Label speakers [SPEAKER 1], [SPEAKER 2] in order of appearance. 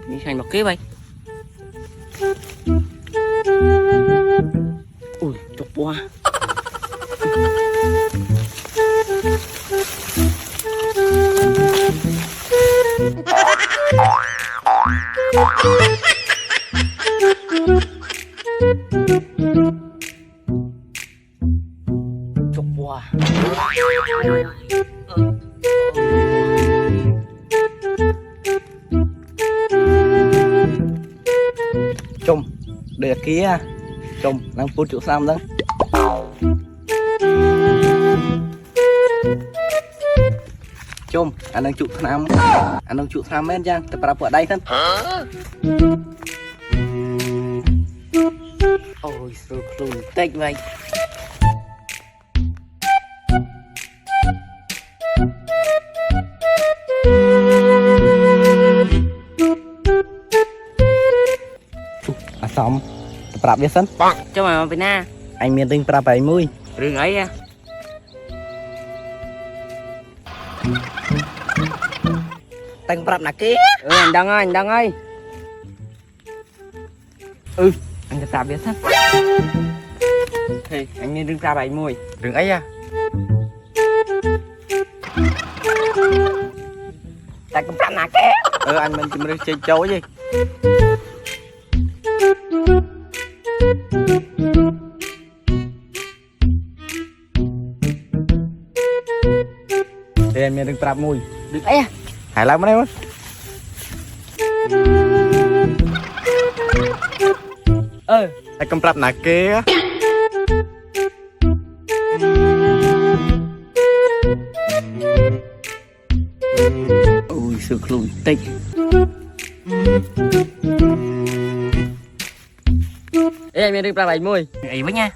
[SPEAKER 1] Đi thành một kế vậy. Ui, chọc quá. Chọc quá. Chum, được kia. Chum, đang phút chỗ xăm đó. Chum, anh đang chụp tham. Anh đang chụp tham men chăng? Tập ra ở đây thân. Ôi, sao khủng tích vậy. Xong, tập biết sân.
[SPEAKER 2] Cho mà bên na.
[SPEAKER 1] Anh miền tinh tập 70.
[SPEAKER 2] Rừng ấy à.
[SPEAKER 1] Tăng tập là kia.
[SPEAKER 2] Anh Đăng ơi. Anh tập biết sân. Thì anh nên rừng ra 70.
[SPEAKER 1] Rừng ấy à.
[SPEAKER 2] Tăng tập là kia.
[SPEAKER 1] Anh mình chỉ mới chơi châu gì. Thì anh miền tinh tập mùi.
[SPEAKER 2] Rừng ấy à.
[SPEAKER 1] Hãy làm cái này
[SPEAKER 2] Ờ.
[SPEAKER 1] Anh cầm tập là kia. Ui, sự khủng tích.
[SPEAKER 2] Ê, anh miền rừng ra 70.
[SPEAKER 1] Ấy với nha.